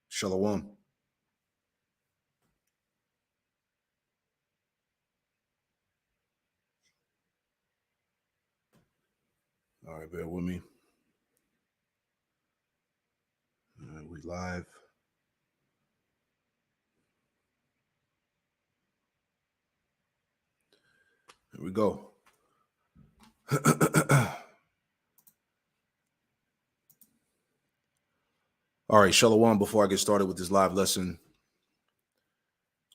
Shalom. All right, bear with me. All right, we live. Here we go. All right, Shalom. Before I get started with this live lesson,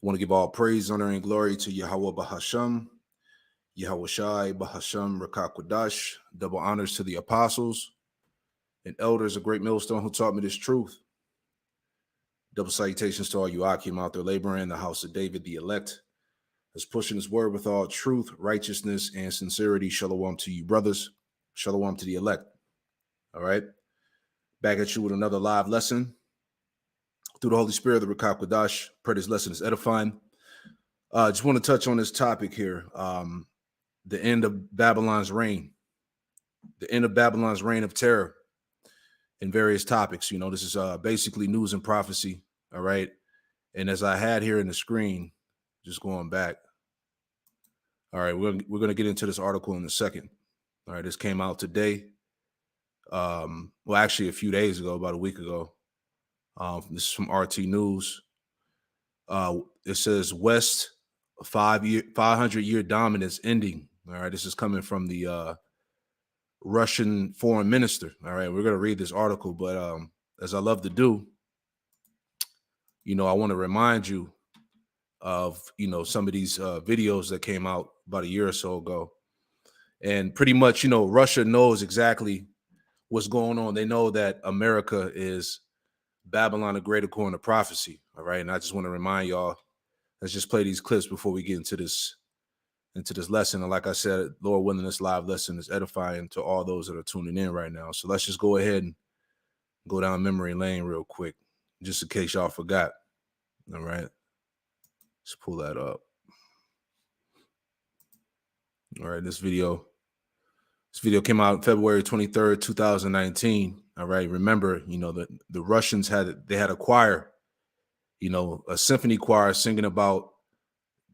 I want to give all praise, honor, and glory to Yahweh Bahasham, Yahweh Shai, Bahasham, Rakakwadash. Double honors to the apostles and elders of Great Millstone who taught me this truth. Double salutations to all you Akim out there laboring in the house of David, the elect, that's pushing his word with all truth, righteousness, and sincerity. Shalom to you, brothers. Shalom to the elect. All right. Back at you with another live lesson. Through the Holy Spirit of the Rakak Quadash. Pray this lesson is edifying. Just want to touch on this topic here. The end of Babylon's reign. The end of Babylon's reign of terror in various topics. You know, this is basically news and prophecy. All right. And as I had here in the screen, just going back. All right, we're going to get into this article in a second. All right, this came out today. Well, actually a few days ago, about a week ago. This is from RT News. It says West 500-year dominance ending. All right, this is coming from the Russian foreign minister. All right, we're going to read this article, but as I love to do, you know, I want to remind you of, you know, some of these videos that came out about a year or so ago. And pretty much, you know, Russia knows exactly what's going on. They know that America is Babylon the Great according to prophecy. All right. And I just want to remind y'all, let's just play these clips before we get into this lesson. And like I said, Lord willing, this live lesson is edifying to all those that are tuning in right now. So let's just go ahead and go down memory lane real quick, just in case y'all forgot. All right. Let's pull that up. All right. This video came out February 23rd, 2019. All right. Remember, you know, the Russians had a choir, you know, a symphony choir singing about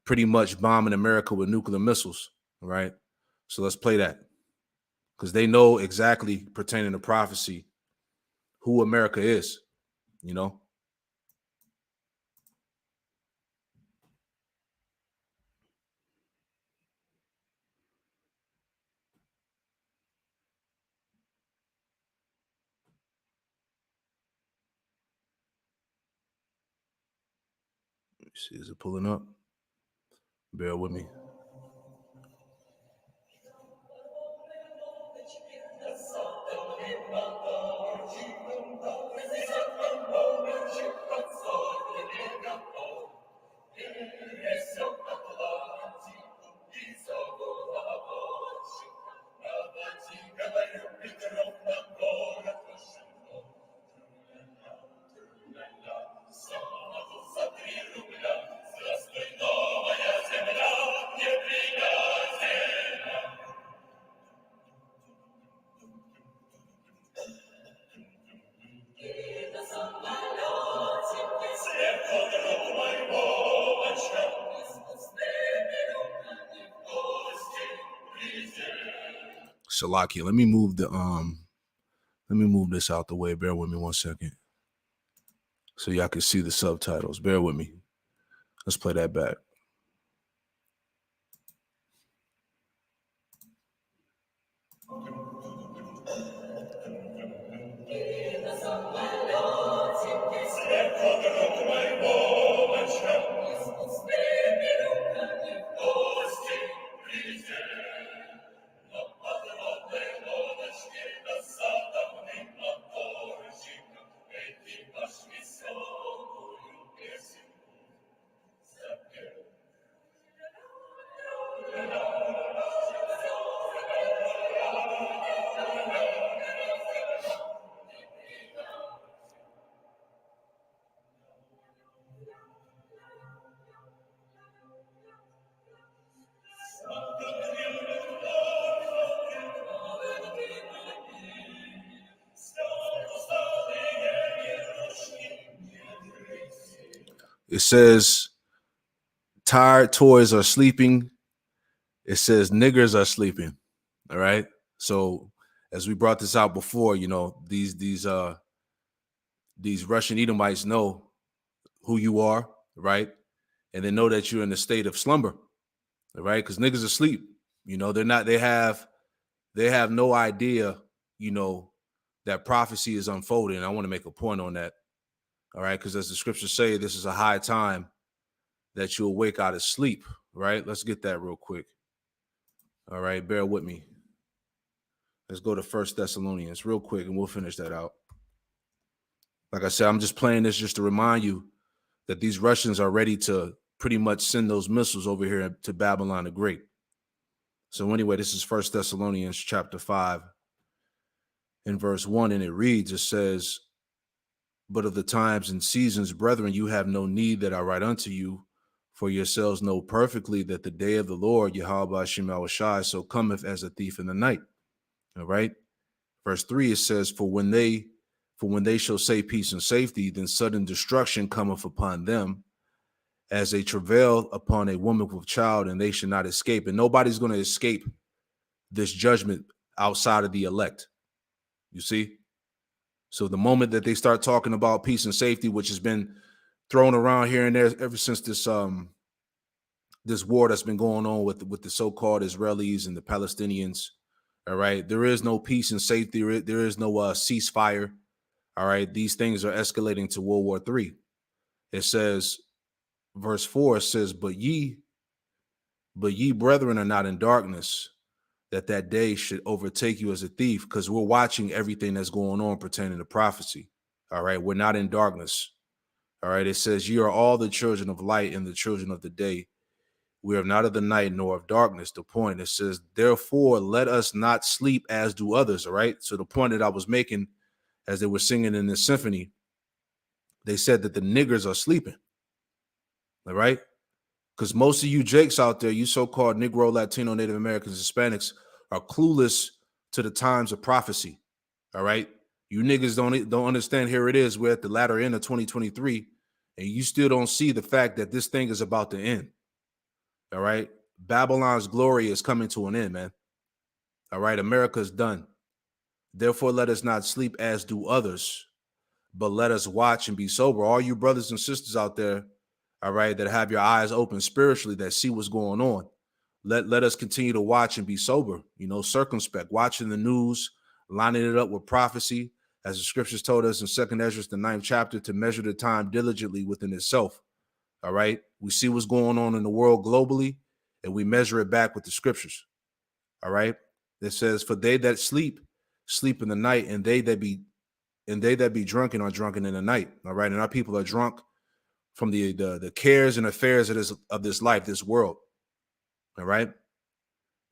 pretty much bombing America with nuclear missiles. All right. So let's play that because they know exactly pertaining to prophecy who America is, you know. Let me see, is it pulling up? Bear with me. Salakia, let me move this out the way. Bear with me 1 second. So y'all can see the subtitles. Bear with me. Let's play that back. It says, tired toys are sleeping. It says, niggers are sleeping. All right. So as we brought this out before, you know, these Russian Edomites know who you are, right? And they know that you're in a state of slumber, right? Because niggas are asleep. You know, they have no idea, you know, that prophecy is unfolding. I want to make a point on that. All right. Because as the scriptures say, this is a high time that you awake out of sleep, right? Let's get that real quick. All right. Bear with me. Let's go to 1 Thessalonians real quick and we'll finish that out. Like I said, I'm just playing this just to remind you that these Russians are ready to pretty much send those missiles over here to Babylon the Great. So anyway, this is 1 Thessalonians chapter 5 in verse 1, and it reads, it says, but of the times and seasons, brethren, you have no need that I write unto you, for yourselves know perfectly that the day of the Lord, Yahweh Shema Shai, so cometh as a thief in the night. All right. Verse 3, it says, for when they shall say peace and safety, then sudden destruction cometh upon them, as they travail upon a woman with child, and they should not escape. And nobody's going to escape this judgment outside of the elect. You see? So the moment that they start talking about peace and safety, which has been thrown around here and there ever since this war that's been going on with the so-called Israelis and the Palestinians, all right, there is no peace and safety. There is no ceasefire. All right, these things are escalating to World War III. It says, verse 4 says, but ye brethren are not in darkness, that day should overtake you as a thief, because we're watching everything that's going on pertaining to prophecy. All right, we're not in darkness. All right, it says, you are all the children of light and the children of the day. We are not of the night nor of darkness. The point, it says, therefore, let us not sleep as do others. All right, so the point that I was making as they were singing in this symphony, they said that the niggers are sleeping. All right, because most of you Jakes out there, you so-called Negro, Latino, Native Americans, Hispanics, are clueless to the times of prophecy. All right, you niggas don't understand. Here it is. We're at the latter end of 2023, and you still don't see the fact that this thing is about to end. All right, Babylon's glory is coming to an end, man. All right, America's done. Therefore, let us not sleep as do others, but let us watch and be sober. All you brothers and sisters out there, all right, that have your eyes open spiritually, that see what's going on. Let us continue to watch and be sober, you know, circumspect, watching the news, lining it up with prophecy, as the scriptures told us in 2 Ezra, the 9th chapter, to measure the time diligently within itself. All right. We see what's going on in the world globally, and we measure it back with the scriptures. All right. It says, for they that sleep in the night, and they that be drunken are drunken in the night. All right. And our people are drunk from the cares and affairs of this life, this world. All right.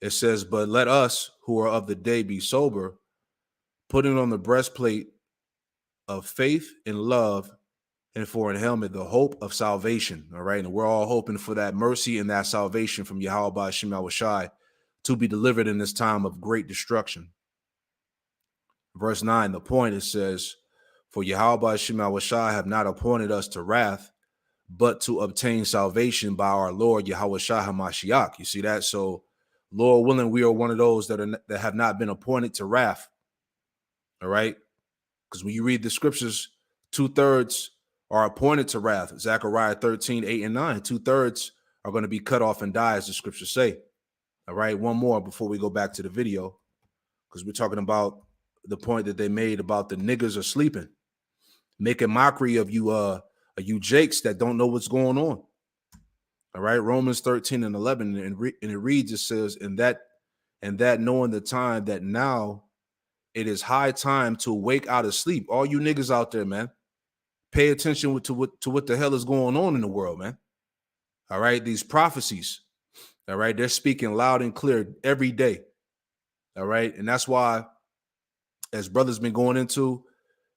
It says, but let us who are of the day be sober, putting on the breastplate of faith and love, and for an helmet, the hope of salvation. All right. And we're all hoping for that mercy and that salvation from Yahweh Shema Shai to be delivered in this time of great destruction. Verse 9, the point, it says, for Yahweh Shema Shai have not appointed us to wrath, but to obtain salvation by our Lord Yahweh Shai HaMashiach. You see that? So, Lord willing, we are one of those that have not been appointed to wrath. All right? Because when you read the scriptures, 2/3 are appointed to wrath. Zechariah 13:8-9. 2/3 are going to be cut off and die, as the scriptures say. All right? One more before we go back to the video, because we're talking about the point that they made about the niggers are sleeping, making mockery of you Jakes that don't know what's going on. All right, Romans 13:11, and it reads, it says, and that knowing the time, that now it is high time to wake out of sleep. All you niggas out there, man, pay attention to what the hell is going on in the world, man. All right, these prophecies, all right, they're speaking loud and clear every day. All right, and that's why, as brothers been going into,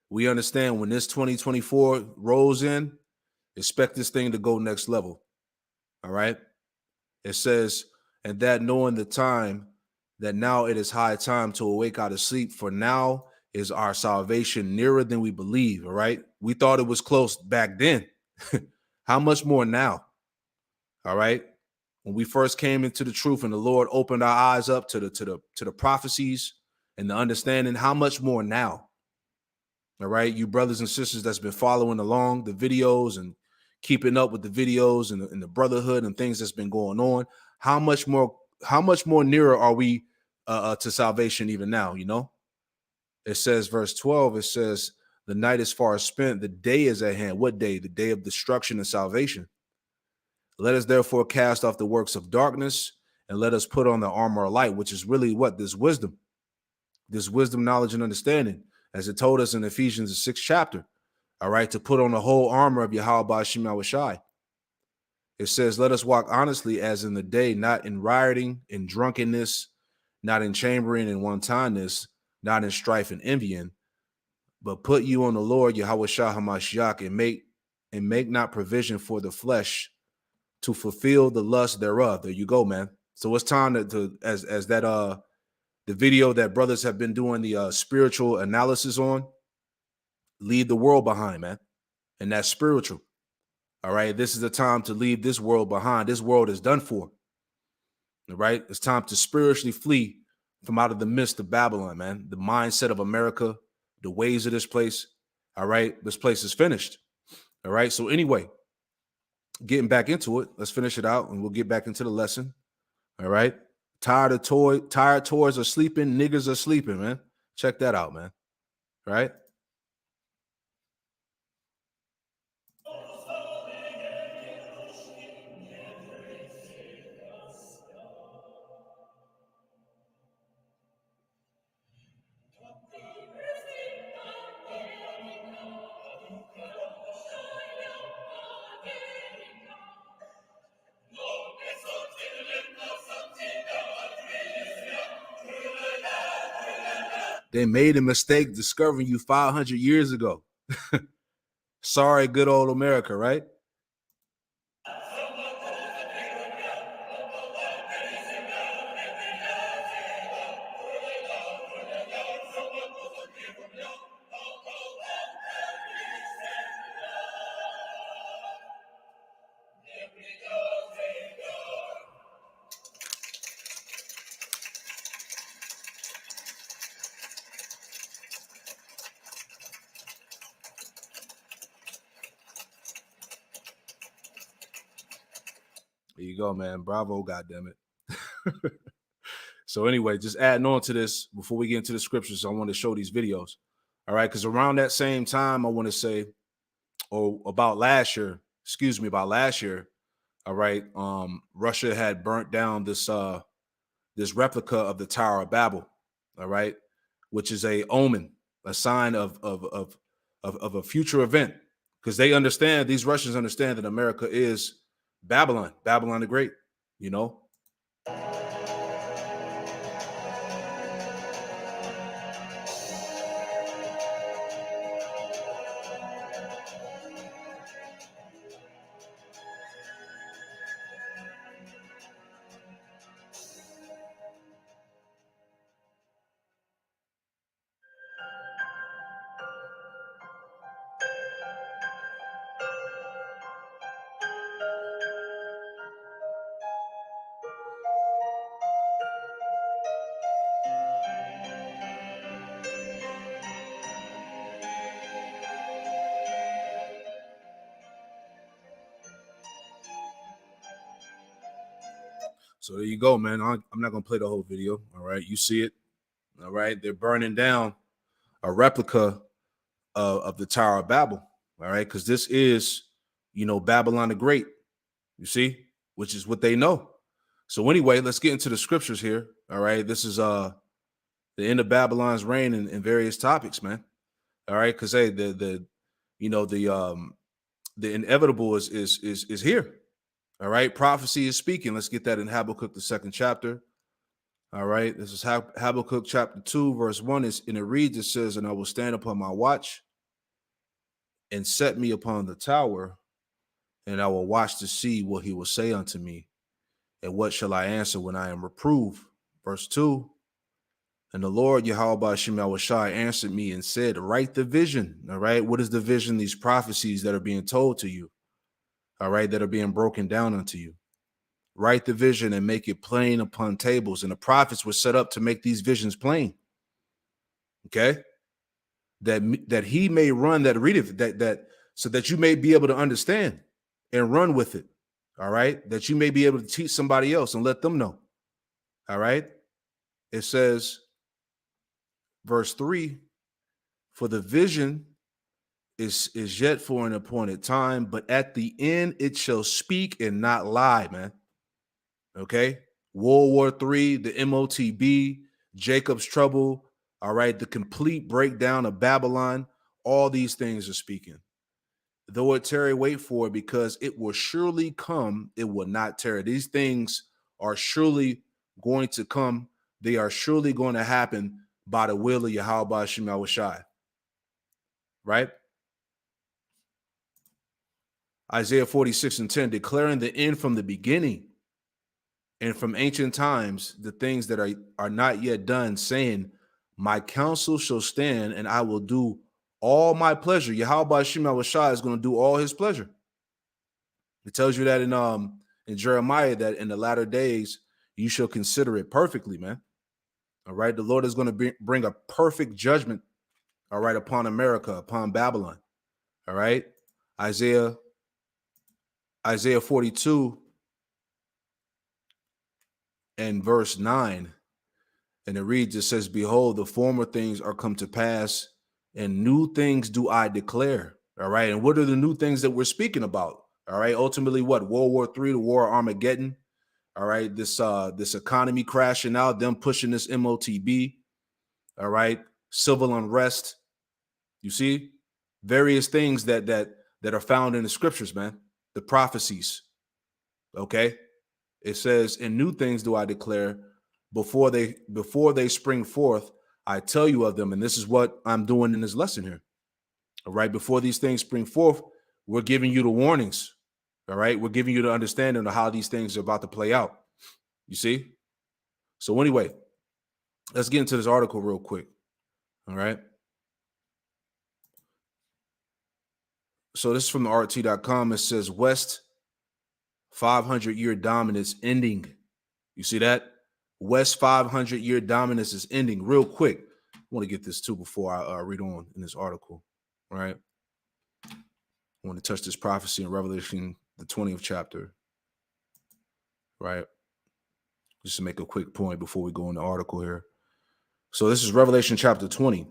we understand when this 2024 rolls in, expect this thing to go next level. All right. It says, and that knowing the time, that now it is high time to awake out of sleep, for now is our salvation nearer than we believe. All right. We thought it was close back then. How much more now? All right. When we first came into the truth and the Lord opened our eyes up to the prophecies and the understanding, how much more now? All right, you brothers and sisters that's been following along the videos and keeping up with the videos and the brotherhood and things that's been going on. How much more nearer are we to salvation even now? You know, it says, verse 12, it says, the night is far spent, the day is at hand. What day? The day of destruction and salvation. Let us therefore cast off the works of darkness and let us put on the armor of light, which is really what? This wisdom, knowledge, and understanding, as it told us in Ephesians, the 6th chapter. All right, to put on the whole armor of Yahweh Shema Shai. It says, let us walk honestly as in the day, not in rioting, in drunkenness, not in chambering and wantoness, not in strife and envying, but put you on the Lord Yahweh Shah Hamashiach and make not provision for the flesh to fulfill the lust thereof. There you go, man. So it's time to as that the video that brothers have been doing the spiritual analysis on, leave the world behind, man. And that's spiritual. All right. This is the time to leave this world behind. This world is done for. All right. It's time to spiritually flee from out of the midst of Babylon, man. The mindset of America, the ways of this place. All right. This place is finished. All right. So anyway, getting back into it, let's finish it out and we'll get back into the lesson. All right. Tired toys are sleeping. Niggas are sleeping, man. Check that out, man. Right. They made a mistake discovering you 500 years ago. Sorry, good old America, right? There you go, man. Bravo, goddammit. So anyway, just adding on to this before we get into the scriptures, I want to show these videos. All right, because around that same time, I want to say, or about last year, all right, Russia had burnt down this replica of the Tower of Babel, all right, which is a omen, a sign of a future event, because these Russians understand that America is Babylon the Great, you know. So there you go, man. I'm not gonna play the whole video. All right, you see it. All right, they're burning down a replica of the Tower of Babel. All right, because this is, Babylon the Great. You see, which is what they know. So anyway, let's get into the scriptures here. All right, this is the end of Babylon's reign in various topics, man. All right, because hey, the inevitable is here. All right, prophecy is speaking. Let's get that in Habakkuk, the 2nd chapter. All right, this is Habakkuk chapter 2, verse 1. And it reads, it says, and I will stand upon my watch and set me upon the tower, and I will watch to see what he will say unto me, and what shall I answer when I am reproved. Verse 2, and the Lord Yahweh Shema Shai answered me and said, write the vision. All right, what is the vision? These prophecies that are being told to you. all right, that are being broken down unto you. Write the vision and make it plain upon tables. And the prophets were set up to make these visions plain. Okay, that he may run that readeth, that so that you may be able to understand and run with it. All right, that you may be able to teach somebody else and let them know. All right, it says, verse 3, for the vision is yet for an appointed time, but at the end it shall speak and not lie, man. Okay, World War III, the MOTB, Jacob's trouble. All right, the complete breakdown of Babylon. All these things are speaking. Though it tarry, wait for it, because it will surely come. It will not tarry. These things are surely going to come. They are surely going to happen by the will of Yahweh Shema Shai. Right? Isaiah 46:10, declaring the end from the beginning and from ancient times, the things that are not yet done, saying, my counsel shall stand and I will do all my pleasure. Yahweh Shema Shai is going to do all his pleasure. It tells you that in Jeremiah, that in the latter days you shall consider it perfectly, man. All right. The Lord is going to bring a perfect judgment, all right, upon America, upon Babylon. All right. Isaiah 42 and verse 9. And it reads, it says, behold, the former things are come to pass, and new things do I declare. All right. And what are the new things that we're speaking about? All right. Ultimately, what? World War III, the War of Armageddon. All right. This economy crashing out, them pushing this MOTB. All right. Civil unrest. You see, various things that are found in the scriptures, man. The prophecies. Okay. It says, and new things do I declare, before they spring forth, I tell you of them. And this is what I'm doing in this lesson here. All right. Before these things spring forth, we're giving you the warnings. All right. We're giving you the understanding of how these things are about to play out. You see? So anyway, let's get into this article real quick. All right. So this is from the RT.com. It says West 500-year dominance ending. You see that? West 500-year dominance is ending. Real quick, I want to get this too before I read on in this article. All right. I want to touch this prophecy in Revelation, the 20th chapter. Right. Just to make a quick point before we go in the article here. So this is Revelation chapter 20.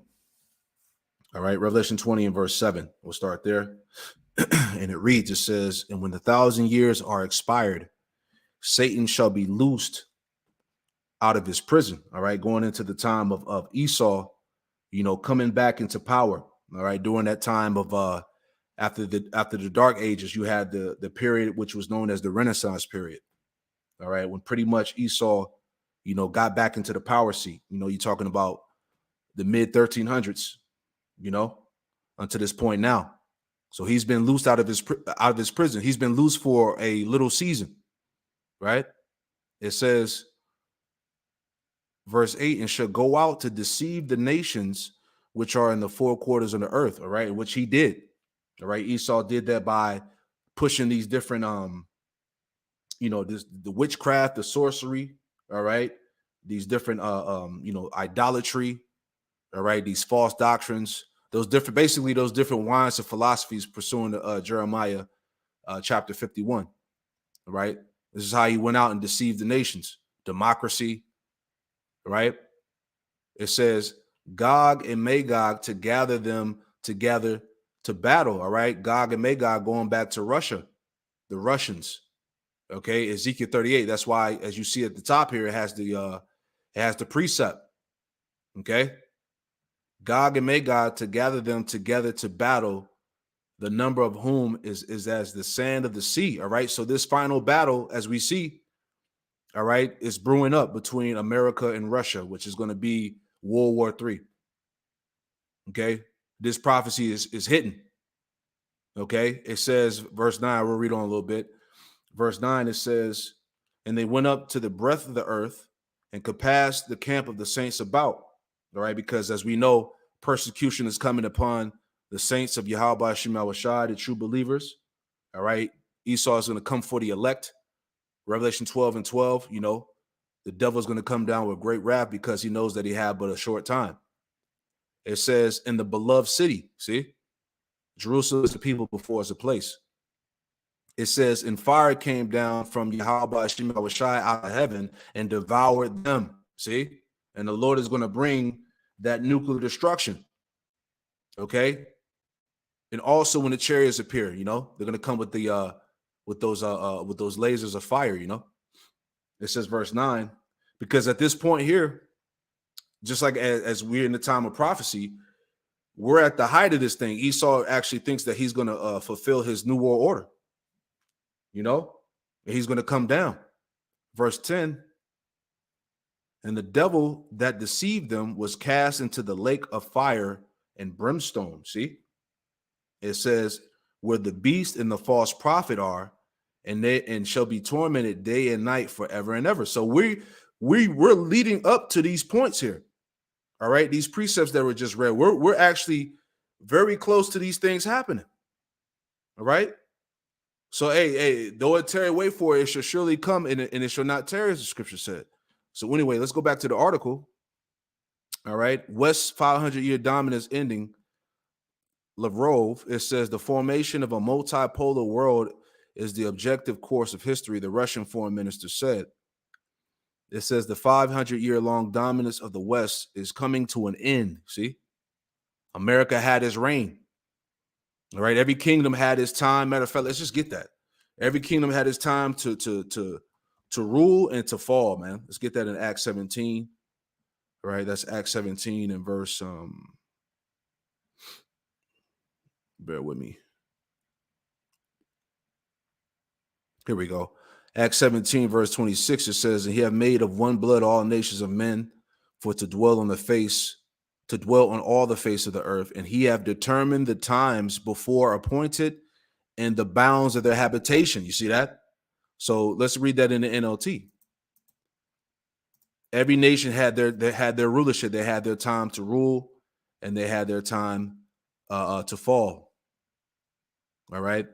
All right. Revelation 20 and verse 7. We'll start there. And it reads, it says, and when the 1,000 years are expired, Satan shall be loosed out of his prison. All right. Going into the time of Esau, coming back into power. All right. During that time of after the Dark Ages, you had the period which was known as the Renaissance period. All right. When pretty much Esau, got back into the power seat. You're talking about the mid 1300s, unto this point now. So he's been loosed out of his prison. He's been loose for a little season, right? It says, verse 8, and shall go out to deceive the nations which are in the four quarters of the earth, all right, which he did. All right, Esau did that by pushing these different, the witchcraft, the sorcery, all right, these different, idolatry, all right, these false doctrines, those different wines of philosophies pursuing Jeremiah chapter 51, all right. This is how he went out and deceived the nations. Democracy, right? It says Gog and Magog to gather them together to battle, all right? Gog and Magog going back to Russia, the Russians, okay? Ezekiel 38, that's why, as you see at the top here, it has the precept, okay? Gog and Magog to gather them together to battle, the number of whom is as the sand of the sea, all right? So this final battle, as we see, all right, is brewing up between America and Russia, which is going to be World War III. Okay, this prophecy is hitting. Okay, it says, verse 9, we'll read on a little bit. Verse 9, it says, and they went up to the breadth of the earth and compassed the camp of the saints about. All right, because as we know, persecution is coming upon the saints of Yahweh Shema Shai, the true believers. All right, Esau is going to come for the elect. Revelation 12:12, the devil's going to come down with great wrath because he knows that he had but a short time. It says in the beloved city, see, Jerusalem is the people before it's a place. It says, and fire came down from Yahweh Shai out of heaven and devoured them. See, and the Lord is going to bring that nuclear destruction. Okay. And also when the chariots appear, they're going to come with the with those lasers of fire. It says verse 9, because at this point here, just like as we're in the time of prophecy, we're at the height of this thing. Esau actually thinks that he's going to fulfill his new world order. And he's going to come down. Verse 10, and the devil that deceived them was cast into the lake of fire and brimstone. See, it says where the beast and the false prophet are, and shall be tormented day and night forever and ever. So we're leading up to these points here. All right, these precepts that were just read, we're actually very close to these things happening. All right. So, hey, though it tarry, wait for it, it shall surely come, and it shall not tarry, as the scripture said. So anyway, let's go back to the article. All right. West's 500-year dominance ending. Lavrov, it says the formation of a multipolar world is the objective course of history, the Russian foreign minister said. It says the 500-year-long dominance of the West is coming to an end. See, America had its reign. All right, every kingdom had its time. Matter of fact, let's just get that. Every kingdom had its time to rule and to fall, man. Let's get that in Acts 17. All right, that's Acts 17 and verse bear with me. Here we go. Acts 17, verse 26, it says, and he have made of one blood all nations of men for to dwell on all the face of the earth. And he have determined the times before appointed and the bounds of their habitation. You see that? So let's read that in the NLT. Every nation had their rulership. They had their time to rule, and they had their time to fall. All right.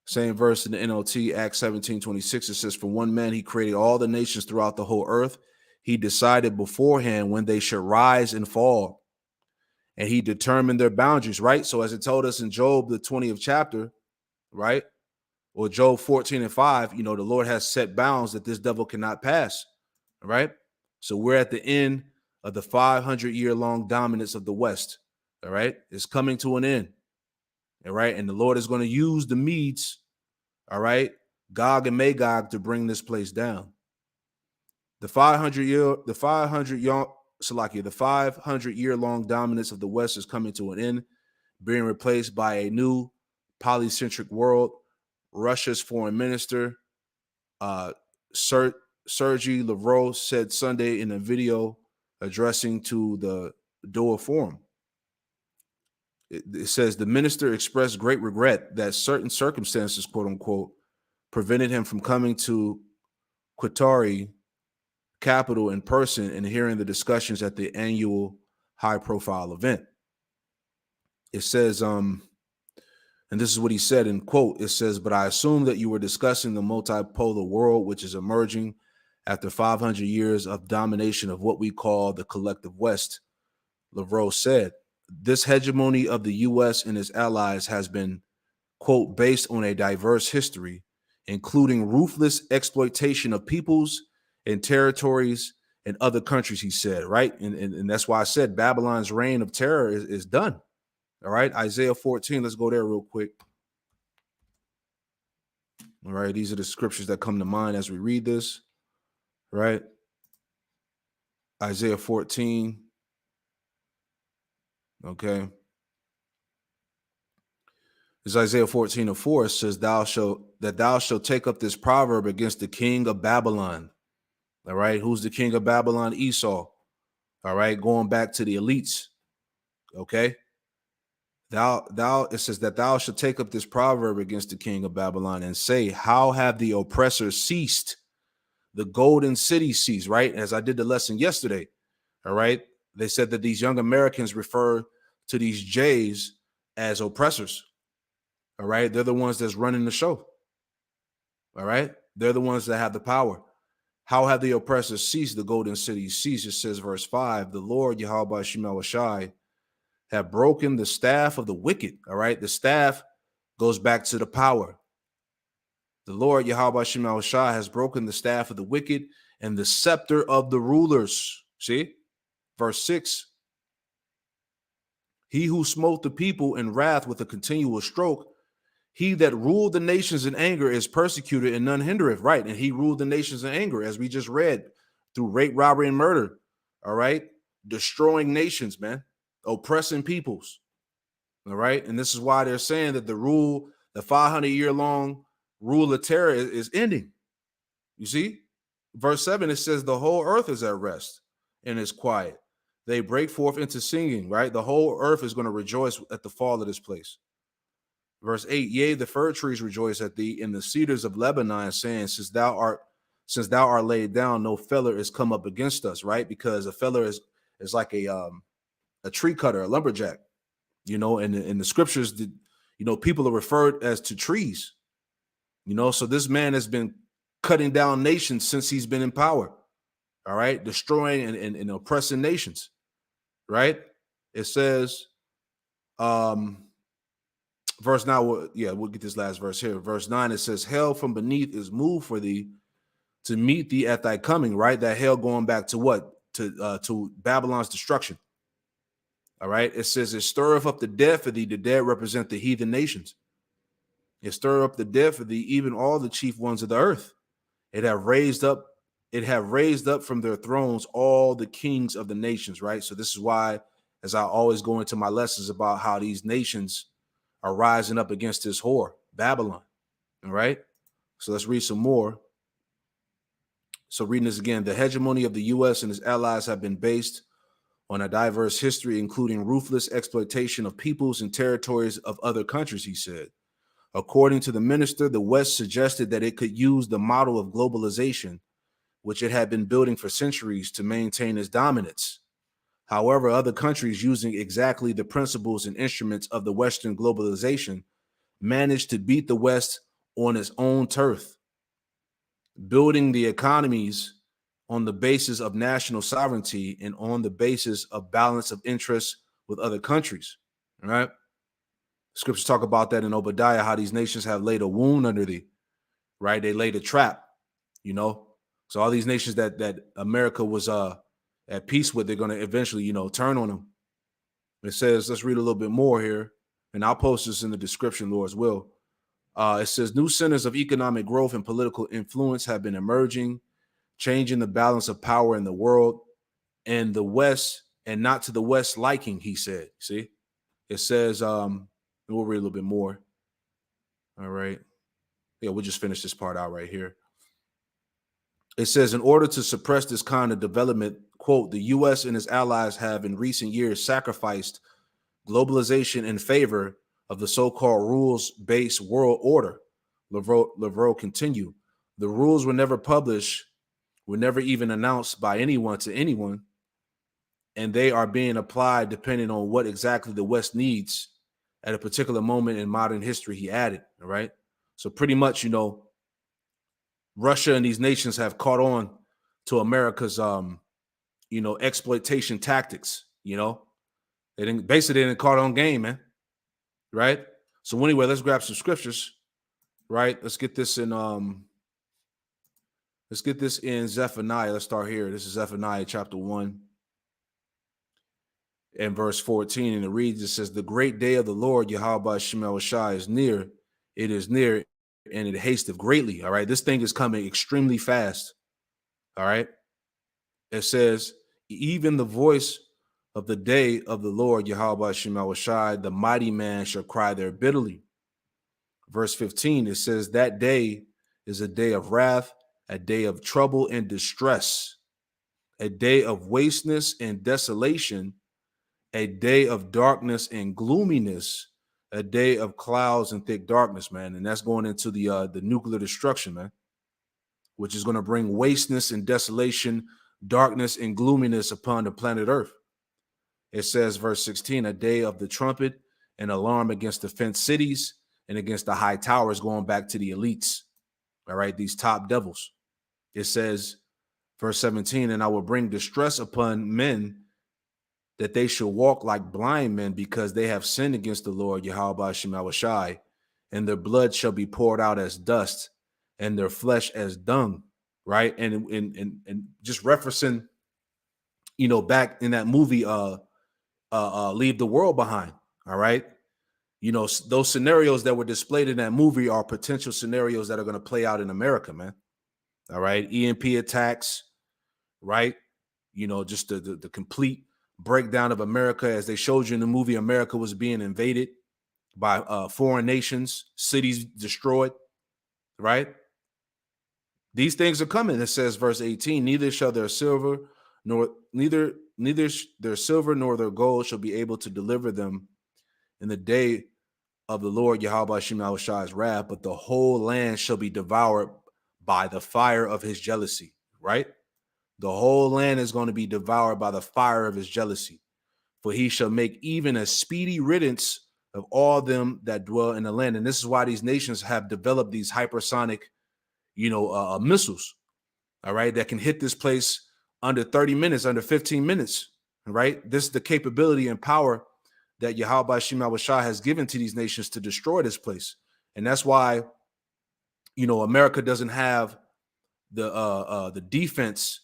Same verse in the NLT, Acts 17:26. It says, for one man, he created all the nations throughout the whole earth. He decided beforehand when they should rise and fall, and he determined their boundaries, right? So as it told us in Job, the 20th chapter, right? Or Job 14:5, the Lord has set bounds that this devil cannot pass, all right? So we're at the end of the 500-year-long dominance of the West, all right? It's coming to an end, all right? And the Lord is going to use the Medes, all right, Gog and Magog, to bring this place down. The 500-year-long dominance of the West is coming to an end, being replaced by a new polycentric world. Russia's foreign minister, Sergei Lavrov, said Sunday in a video addressing to the Doha Forum. It says the minister expressed great regret that certain circumstances, quote unquote, prevented him from coming to Qatari capital in person and hearing the discussions at the annual high-profile event. It says, and this is what he said in quote, it says, but I assume that you were discussing the multipolar world, which is emerging after 500 years of domination of what we call the collective West, Lavrov said. This hegemony of the U.S. and its allies has been, quote, based on a diverse history, including ruthless exploitation of peoples and territories and other countries, he said, right? And that's why I said Babylon's reign of terror is done. All right, Isaiah 14, let's go there real quick. All right, these are the scriptures that come to mind as we read this, right? Isaiah 14. Okay. It's Isaiah 14:4. It says, thou shalt take up this proverb against the king of Babylon. All right. Who's the king of Babylon? Esau. All right. Going back to the elites. Okay. It says that thou shalt take up this proverb against the king of Babylon and say, how have the oppressors ceased? The golden city ceased, right? As I did the lesson yesterday. All right. They said that these young Americans refer to these Jays as oppressors. All right. They're the ones that's running the show. All right. They're the ones that have the power. How have the oppressors ceased? The golden cities ceased. It says, verse 5, the Lord, Yahweh Shemel Shai, have broken the staff of the wicked. All right. The staff goes back to the power. The Lord, Yahweh Shemel Shai, has broken the staff of the wicked and the scepter of the rulers. See? Verse 6, he who smote the people in wrath with a continual stroke, he that ruled the nations in anger is persecuted and none hindereth. Right. And he ruled the nations in anger, as we just read, through rape, robbery, and murder. All right. Destroying nations, man. Oppressing peoples. All right. And this is why they're saying that the 500-year-long rule of terror is ending. You see? Verse 7, it says the whole earth is at rest and is quiet. They break forth into singing, right? The whole earth is going to rejoice at the fall of this place. Verse 8, yea, the fir trees rejoice at thee, and the cedars of Lebanon, saying, since thou art laid down, no feller is come up against us, right? Because a feller is like a tree cutter, a lumberjack, you know, and in the scriptures, people are referred as to trees, you know. So this man has been cutting down nations since he's been in power, all right, destroying and oppressing nations, right? It says, verse 9, we'll get this last verse here. Verse 9, it says, hell from beneath is moved for thee to meet thee at thy coming, right? That hell going back to what? To Babylon's destruction. All right. It says, it stirreth up the dead for thee. The dead represent the heathen nations. It stirreth up the dead for thee, even all the chief ones of the earth. It have raised up from their thrones all the kings of the nations, right? So this is why, as I always go into my lessons about how these nations are rising up against this whore, Babylon. All right. So let's read some more. So reading this again, the hegemony of the U.S. and its allies have been based on a diverse history, including ruthless exploitation of peoples and territories of other countries, he said. According to the minister, the West suggested that it could use the model of globalization, which it had been building for centuries, to maintain its dominance. However, other countries using exactly the principles and instruments of the Western globalization managed to beat the West on its own turf, building the economies on the basis of national sovereignty and on the basis of balance of interests with other countries. All right. Scriptures talk about that in Obadiah, how these nations have laid a wound under thee, right? They laid a trap, you know. So all these nations that America was at peace with, they're going to eventually, turn on them. It says, let's read a little bit more here, and I'll post this in the description, Lord's will. It says, new centers of economic growth and political influence have been emerging, changing the balance of power in the world, and the West, and not to the West liking, he said. See, it says, we'll read a little bit more. All right. Yeah, we'll just finish this part out right here. It says, in order to suppress this kind of development, quote, the U.S. and its allies have in recent years sacrificed globalization in favor of the so-called rules-based world order. Lavrov continued. The rules were never published, were never even announced by anyone to anyone, and they are being applied depending on what exactly the West needs at a particular moment in modern history, he added. All right. So pretty much, Russia and these nations have caught on to America's, exploitation tactics. They didn't caught on game, man. Right. So anyway, let's grab some scriptures. Right. Let's get this in. Let's get this in Zephaniah. Let's start here. This is Zephaniah chapter 1 and verse 14. And it reads, it says, the great day of the Lord, Yahweh Shemel Shai, is near. It is near, and it hasteth greatly. All right. This thing is coming extremely fast. All right. It says, even the voice of the day of the Lord, Yahweh Shemel Shai, the mighty man shall cry there bitterly. Verse 15, it says, that day is a day of wrath, a day of trouble and distress, a day of wasteness and desolation, a day of darkness and gloominess, a day of clouds and thick darkness, man. And that's going into the nuclear destruction, man, which is going to bring wasteness and desolation, darkness and gloominess upon the planet Earth. It says, verse 16, a day of the trumpet and alarm against the fenced cities and against the high towers, going back to the elites. All right, these top devils. It says, verse 17, and I will bring distress upon men that they shall walk like blind men because they have sinned against the Lord, Yahweh Shema Shai, and their blood shall be poured out as dust and their flesh as dung, right? And just referencing, back in that movie, Leave the World Behind, all right? Those scenarios that were displayed in that movie are potential scenarios that are going to play out in America, man. All right. EMP attacks, right? Just the complete breakdown of America, as they showed you in the movie. America was being invaded by foreign nations, cities destroyed, right? These things are coming. It says, verse 18, neither their silver nor their gold shall be able to deliver them in the day of the Lord Yahweh Shema Shai's wrath, but the whole land shall be devoured by the fire of his jealousy, right? The whole land is going to be devoured by the fire of his jealousy. For he shall make even a speedy riddance of all them that dwell in the land. And this is why these nations have developed these hypersonic, missiles, all right, that can hit this place under 30 minutes, under 15 minutes, right? This is the capability and power that Yahweh Shema Shai has given to these nations to destroy this place. And that's why, America doesn't have the defense,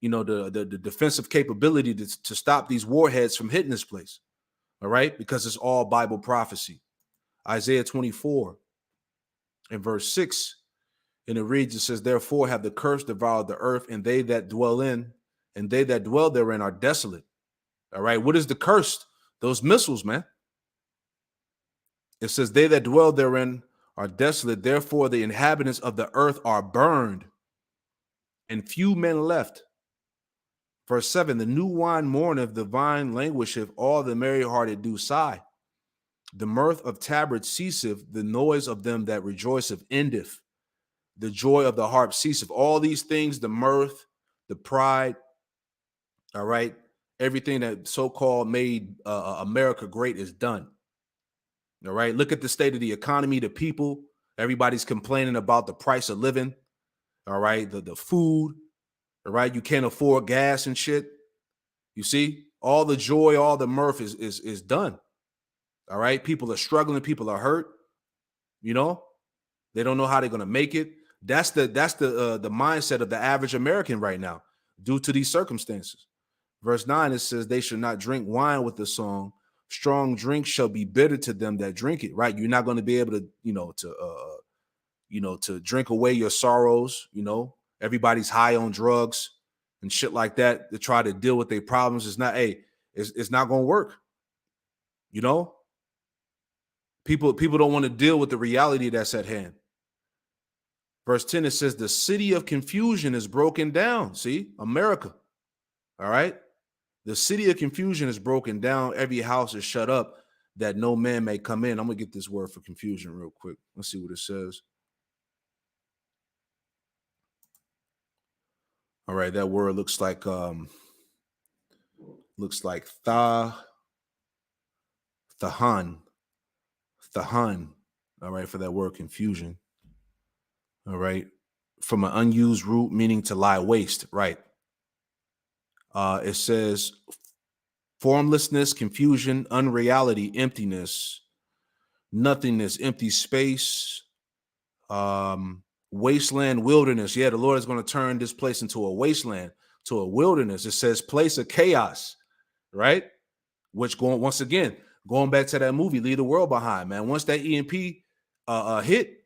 the defensive capability to stop these warheads from hitting this place. All right, because it's all Bible prophecy. Isaiah 24 and verse 6, and it reads, it says, therefore have the curse devoured the earth, and they that dwell therein are desolate. All right, what is the curse? Those missiles, man. It says, they that dwell therein are desolate, therefore the inhabitants of the earth are burned, and few men left. Verse 7, the new wine mourneth, the vine languisheth, all the merry-hearted do sigh. The mirth of tabrets ceaseth, the noise of them that rejoiceth endeth. The joy of the harp ceaseth. All these things, the mirth, the pride, all right, everything that so-called made America great is done. All right, look at the state of the economy, the people. Everybody's complaining about the price of living, all right, the food, all right, you can't afford gas and shit. You see, all the joy, all the mirth is done. All right, people are struggling, people are hurt. They don't know how they're gonna make it. That's the mindset of the average American right now, due to these circumstances. Verse 9, it says, they shall not drink wine with the song. Strong drink shall be bitter to them that drink it. Right, you're not going to be able to to drink away your sorrows. Everybody's high on drugs and shit like that to try to deal with their problems. It's not going to work. People don't want to deal with the reality that's at hand. Verse 10, it says, the city of confusion is broken down. See, America. All right. The city of confusion is broken down. Every house is shut up that no man may come in. I'm going to get this word for confusion real quick. Let's see what it says. All right. That word looks like Thahan. All right. For that word confusion. All right. From an unused root meaning to lie waste. Right. It says formlessness, confusion, unreality, emptiness, nothingness, empty space, wasteland, wilderness. Yeah, the Lord is going to turn this place into a wasteland, to a wilderness. It says place of chaos, right? Which going back to that movie, Leave the World Behind, man. Once that EMP hit,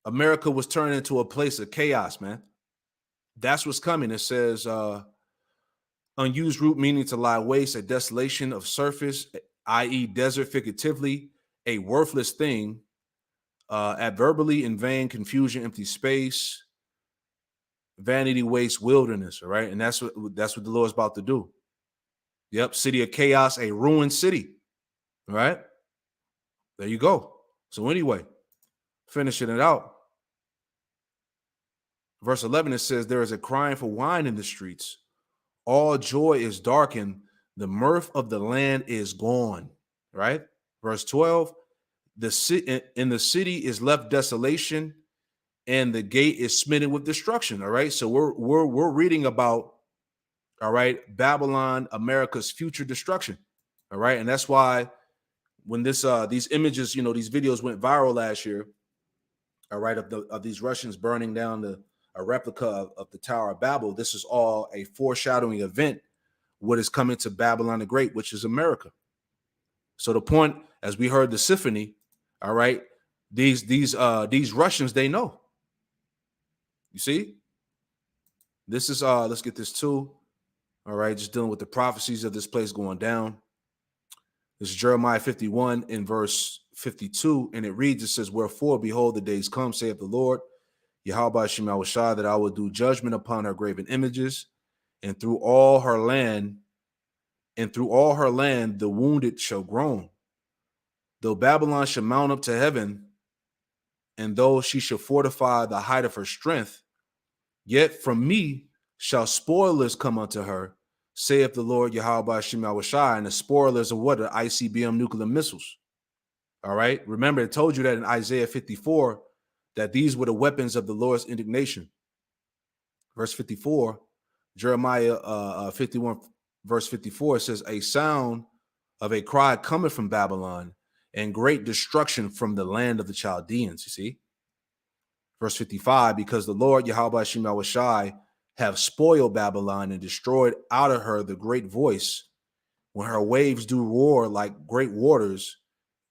America was turned into a place of chaos, man. That's what's coming. It says unused root meaning to lie waste, a desolation of surface, i.e. desert, figuratively, a worthless thing, adverbally, in vain, confusion, empty space, vanity, waste, wilderness, all right? And that's what the Lord's about to do. Yep, city of chaos, a ruined city, all right? There you go. So anyway, finishing it out. Verse 11, it says, there is a crying for wine in the streets. All joy is darkened. The mirth of the land is gone, right? Verse 12, in the city is left desolation, and the gate is smitten with destruction. All right. So we're reading about, all right, Babylon, America's future destruction. All right. And that's why when these images, these videos went viral last year, all right, of these Russians burning down a replica of the Tower of Babel. This is all a foreshadowing event, what is coming to Babylon the Great, which is America. So the point, as we heard the symphony, all right, these Russians, they know. You see, this is let's get this too. All right, just dealing with the prophecies of this place going down. This is Jeremiah 51 in verse 52, and it reads, it says, "Wherefore, behold, the days come, saith the Lord, Yahweh Shema Shah, that I will do judgment upon her graven images, and through all her land, the wounded shall groan. Though Babylon shall mount up to heaven, and though she shall fortify the height of her strength, yet from me shall spoilers come unto her, saith the Lord Yahweh Shema Shah." And the spoilers are what? The ICBM nuclear missiles. All right. Remember, it told you that in Isaiah 54 that these were the weapons of the Lord's indignation. Verse 54, Jeremiah 51, verse 54, it says, "A sound of a cry cometh from Babylon, and great destruction from the land of the Chaldeans." You see? Verse 55, "Because the Lord Yahweh Shema Shai have spoiled Babylon and destroyed out of her the great voice, when her waves do roar like great waters,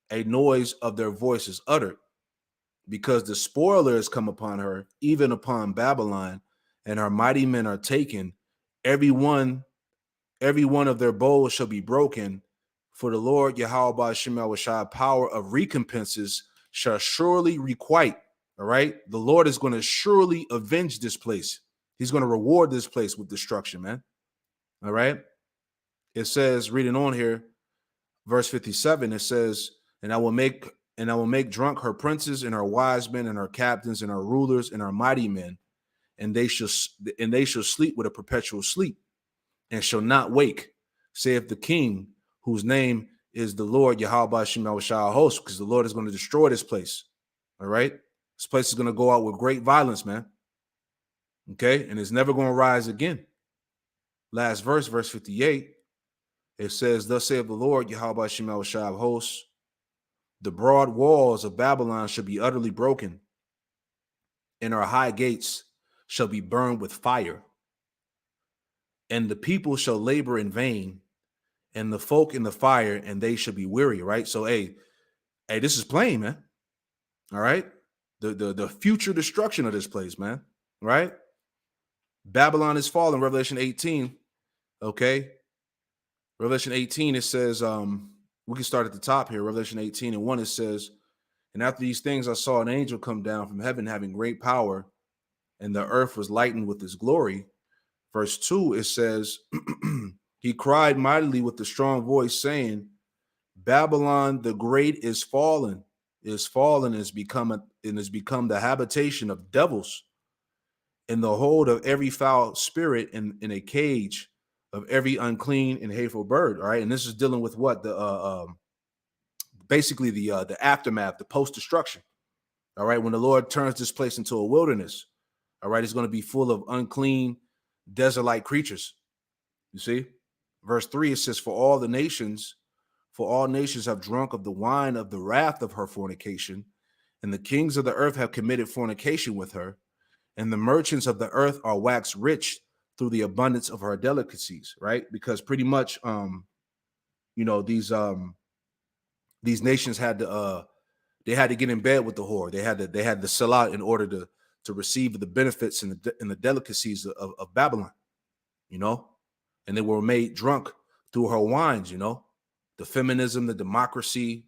a noise of their voice is uttered. Because the spoiler has come upon her, even upon Babylon, and her mighty men are taken. Every one of their bows shall be broken. For the Lord Yahweh Shema Shai, power of recompenses shall surely requite." All right. The Lord is going to surely avenge this place. He's going to reward this place with destruction, man. All right. It says, reading on here, verse 57, it says, and I will make drunk her princes and her wise men and her captains and her rulers and her mighty men, and they shall sleep with a perpetual sleep, and shall not wake, saith the King, whose name is the Lord Yahweh Shema Shah host, because the Lord is going to destroy this place. All right. This place is going to go out with great violence, man. Okay. And it's never going to rise again. Last verse, verse 58, it says, "Thus saith the Lord Yahweh Shema Shah hosts, the broad walls of Babylon shall be utterly broken, and our high gates shall be burned with fire. And the people shall labor in vain, and the folk in the fire, and they shall be weary." Right? So, hey, this is plain, man. All right? The future destruction of this place, man. Right? Babylon is fallen, Revelation 18. Okay? Revelation 18, it says, we can start at the top here. Revelation 18 and 1, it says, "And after these things I saw an angel come down from heaven, having great power, and the earth was lightened with his glory." Verse 2, it says, "He cried mightily with a strong voice, saying, Babylon the great is fallen, and is become the habitation of devils, in the hold of every foul spirit, in a cage of every unclean and hateful bird." All right, and this is dealing with what basically the aftermath, the post destruction. All right, when the Lord turns this place into a wilderness, all right, it's going to be full of unclean, desert-like creatures. You see, verse 3, it says, For all nations have drunk of the wine of the wrath of her fornication, and the kings of the earth have committed fornication with her, and the merchants of the earth are waxed rich through the abundance of her delicacies." Right? Because pretty much, these nations had to get in bed with the whore. They had to sell out in order to receive the benefits and the delicacies of Babylon, and they were made drunk through her wines, the feminism, the democracy,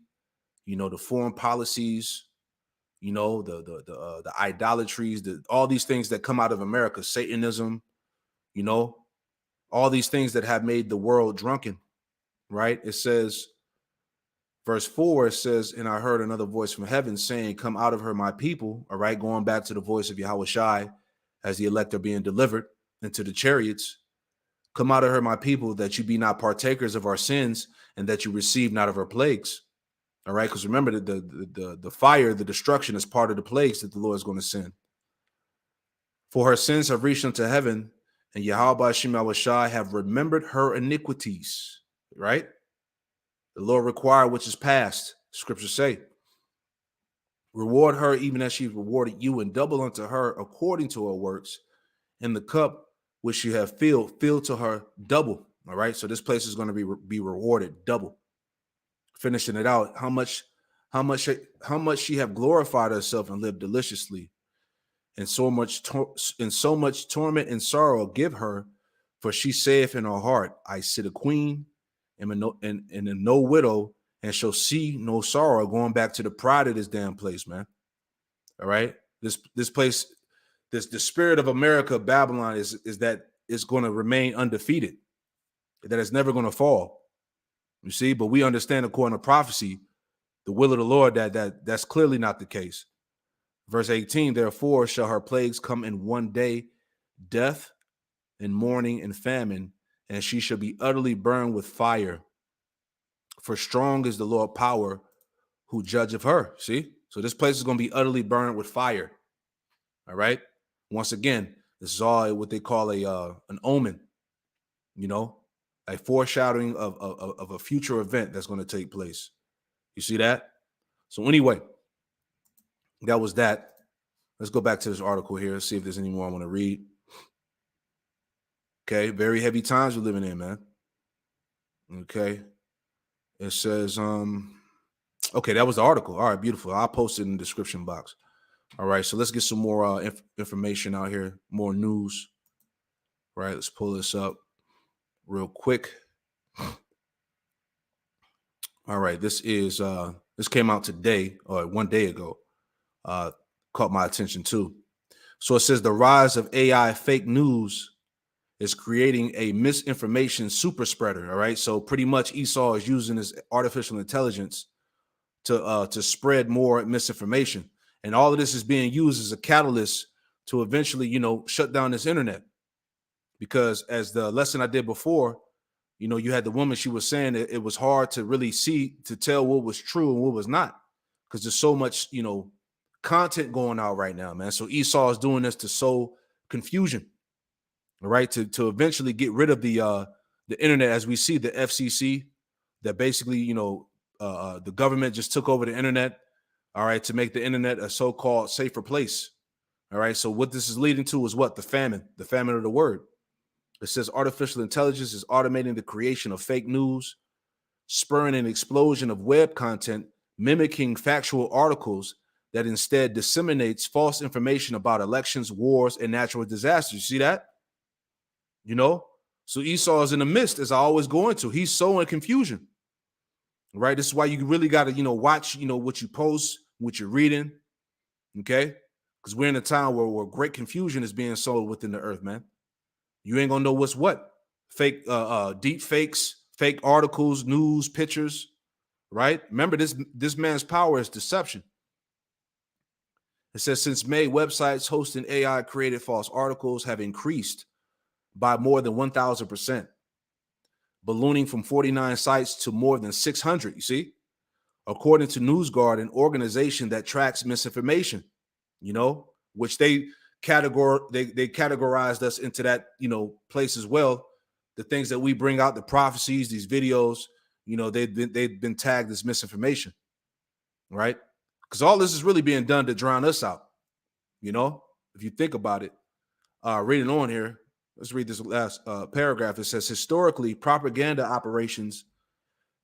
the foreign policies, the idolatries, all these things that come out of America, Satanism, all these things that have made the world drunken, right? It says, verse 4, it says, "And I heard another voice from heaven saying, Come out of her, my people." All right, going back to the voice of Yahweh Shai as the elect are being delivered into the chariots. "Come out of her, my people, that you be not partakers of our sins, and that you receive not of her plagues." All right, because remember, the fire, the destruction is part of the plagues that the Lord is going to send. For her sins have reached unto heaven, and Yahweh Shem Shai have remembered her iniquities. Right? The Lord required which is past. Scriptures say, reward her even as she rewarded you, and double unto her according to her works. And the cup which you have filled to her double. All right. So this place is going to be rewarded double. Finishing it out, how much she have glorified herself and lived deliciously, and so much torment and sorrow give her, for she saith in her heart, I sit a queen, and no widow, and shall see no sorrow. Going back to the pride of this damn place, man. All right, this place, the spirit of America, Babylon, is that it's going to remain undefeated, that it's never going to fall. You see, but we understand according to prophecy, the will of the Lord, that's clearly not the case. Verse 18, therefore shall her plagues come in one day, death and mourning and famine, and she shall be utterly burned with fire. For strong is the Lord power who judgeth her. See? So this place is going to be utterly burned with fire. All right? Once again, this is all what they call an omen, you know, a foreshadowing of a future event that's going to take place. You see that? So anyway, that was that. Let's go back to this article here, see if there's any more I want to read. Okay, very heavy times we're living in, man. Okay. It says, okay, that was the article. All right, beautiful. I'll post it in the description box. All right, so let's get some more information out here, more news. All right, let's pull this up real quick. All right, this came out today, or 1 day ago. Caught my attention too. So it says the rise of AI fake news is creating a misinformation super spreader. All right, so pretty much Esau is using his artificial intelligence to spread more misinformation, and all of this is being used as a catalyst to eventually, you know, shut down this internet. Because as the lesson I did before, you know, you had the woman, she was saying that it was hard to really to tell what was true and what was not, because there's so much, you know, content going out right now, man. So Esau is doing this to sow confusion, all right, to eventually get rid of the internet, as we see the FCC, that basically, you know, the government just took over the internet, all right, to make the internet a so-called safer place. All right, so what this is leading to is what? The famine of the word. It says artificial intelligence is automating the creation of fake news, spurring an explosion of web content, mimicking factual articles that instead disseminates false information about elections, wars, and natural disasters. You see that? You know? So Esau is in the midst, as I always go into. He's sowing confusion. Right? This is why you really got to, you know, watch, you know, what you post, what you're reading. Okay? Because we're in a time where great confusion is being sowed within the earth, man. You ain't gonna know what's what. Fake deep fakes, fake articles, news, pictures, right? Remember, this man's power is deception. It says since May, websites hosting AI created false articles have increased by more than 1,000%, ballooning from 49 sites to more than 600. You see, according to NewsGuard, an organization that tracks misinformation, you know, which they categorized us into that, you know, place as well. The things that we bring out, the prophecies, these videos, you know, they've been tagged as misinformation, right? Because all this is really being done to drown us out, you know, if you think about it. Reading on here, let's read this last paragraph. It says, historically, propaganda operations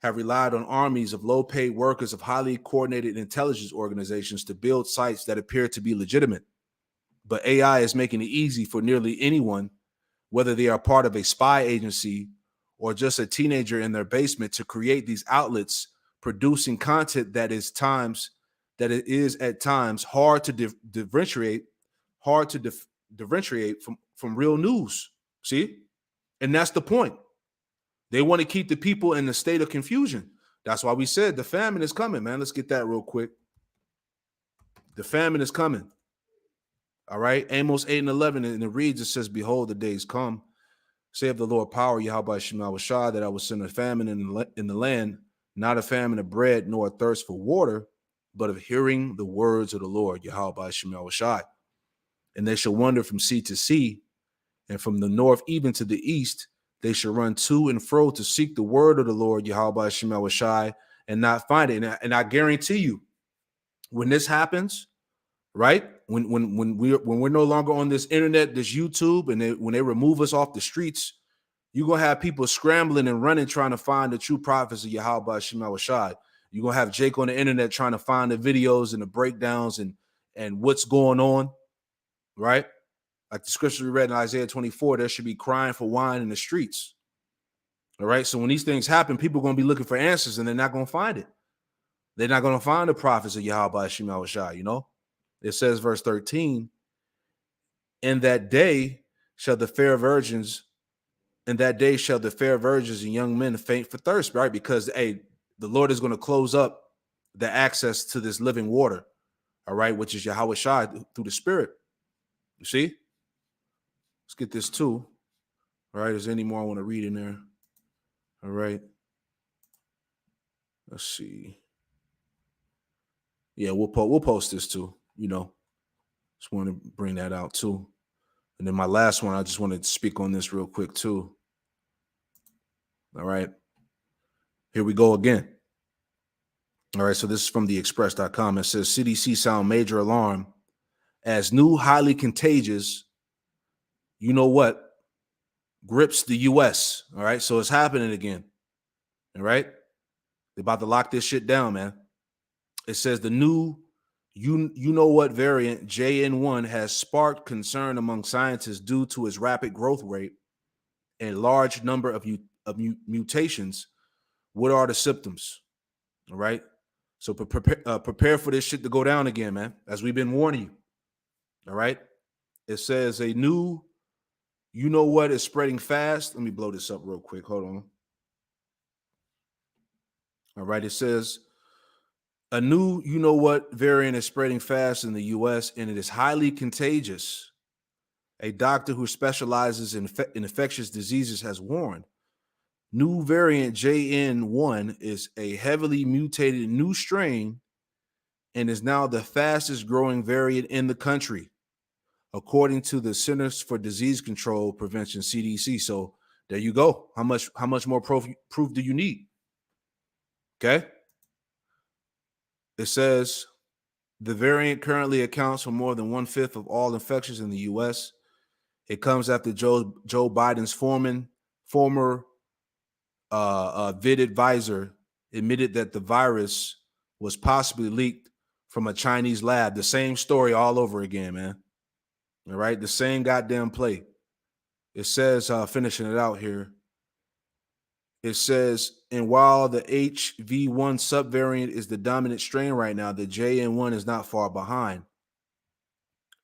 have relied on armies of low-paid workers of highly coordinated intelligence organizations to build sites that appear to be legitimate. But AI is making it easy for nearly anyone, whether they are part of a spy agency or just a teenager in their basement, to create these outlets producing content that is at times hard to differentiate from real news. See? And that's the point. They want to keep the people in a state of confusion. That's why we said the famine is coming, man. Let's get that real quick. The famine is coming. All right. Amos 8:11, and it reads, it says, behold, the days come, saith the Lord power, Yahweh Shem Shai, that I will send a famine in the land, not a famine of bread, nor a thirst for water, but of hearing the words of the Lord, Yahweh Shem Shai. and they shall wander from sea to sea, and from the north even to the east. They shall run to and fro to seek the word of the Lord, Yahweh Hashem Shai, and not find it. And I guarantee you, when this happens, right? When we're no longer on this internet, this YouTube, and when they remove us off the streets, you're gonna have people scrambling and running trying to find the true prophets of Yahweh Hashem Shai. You're gonna have Jake on the internet trying to find the videos and the breakdowns and what's going on, right? Like the scripture we read in Isaiah 24, there should be crying for wine in the streets. All right. So when these things happen, people are going to be looking for answers and they're not going to find it. They're not going to find the prophets of Yahweh Hashem Shai, you know? It says, verse 13, in that day shall the fair virgins and young men faint for thirst, right? Because, hey, the Lord is going to close up the access to this living water, all right, which is Yahweh Shai through the Spirit. You see? Let's get this too. All right. Is there any more I want to read in there? All right. Let's see. Yeah, we'll post this too. You know, just want to bring that out too. And then my last one, I just wanted to speak on this real quick too. All right. Here we go again. All right. So this is from theexpress.com. It says CDC sound major alarm as new highly contagious, you know what, grips the U.S. All right. So it's happening again. All right. They're about to lock this shit down, man. It says the new, you know what variant JN1 has sparked concern among scientists due to its rapid growth rate and large number of mutations. What are the symptoms? All right. So prepare for this shit to go down again, man, as we've been warning you. All right. It says a new, you know what, is spreading fast. Let me blow this up real quick. Hold on. All right. It says a new, you know what, variant is spreading fast in the U.S. and it is highly contagious. A doctor who specializes in infectious diseases has warned. New variant JN1 is a heavily mutated new strain and is now the fastest growing variant in the country, according to the Centers for Disease Control Prevention, CDC. So there you go. How much more proof do you need? Okay. It says the variant currently accounts for more than 1/5 of all infections in the U.S. It comes after Joe Biden's former vid advisor admitted that the virus was possibly leaked from a Chinese lab. The same story all over again, man. All right, the same goddamn play. It says, finishing it out here, it says, and while the HV1 subvariant is the dominant strain right now, the JN1 is not far behind.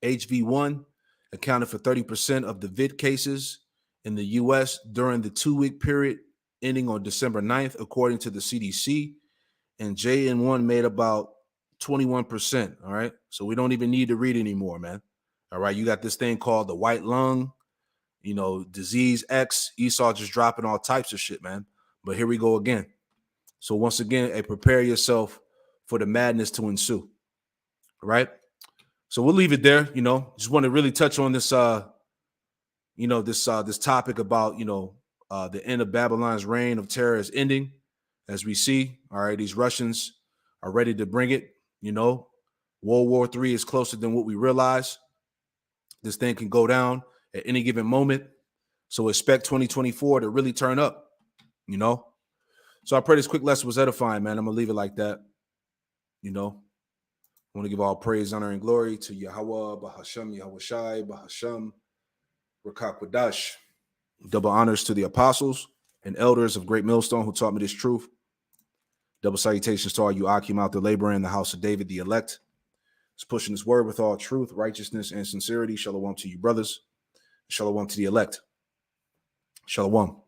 HV1 accounted for 30% of the vid cases in the U.S. during the 2-week period ending on December 9th, according to the CDC, and JN1 made about 21%, all right? So we don't even need to read anymore, man. All right, you got this thing called the white lung, you know, disease X. Esau just dropping all types of shit, man. But here we go again. So once again, prepare yourself for the madness to ensue, all right? So we'll leave it there, you know. Just want to really touch on this, this topic about, the end of Babylon's reign of terror is ending, as we see. All right, these Russians are ready to bring it. World War III is closer than what we realize. This thing can go down at any given moment. So expect 2024 to really turn up, So I pray this quick lesson was edifying, man. I'm going to leave it like that. I want to give all praise, honor, and glory to Yahweh, Bahasham, Yahweh Shai, Bahasham, Rakakwadash. Double honors to the apostles and elders of Great Millstone who taught me this truth. Double salutations to all you Akim out there laboring in the house of David, the elect. It's pushing this word with all truth, righteousness, and sincerity. Shalom to you, brothers. Shalom to the elect. Shalom.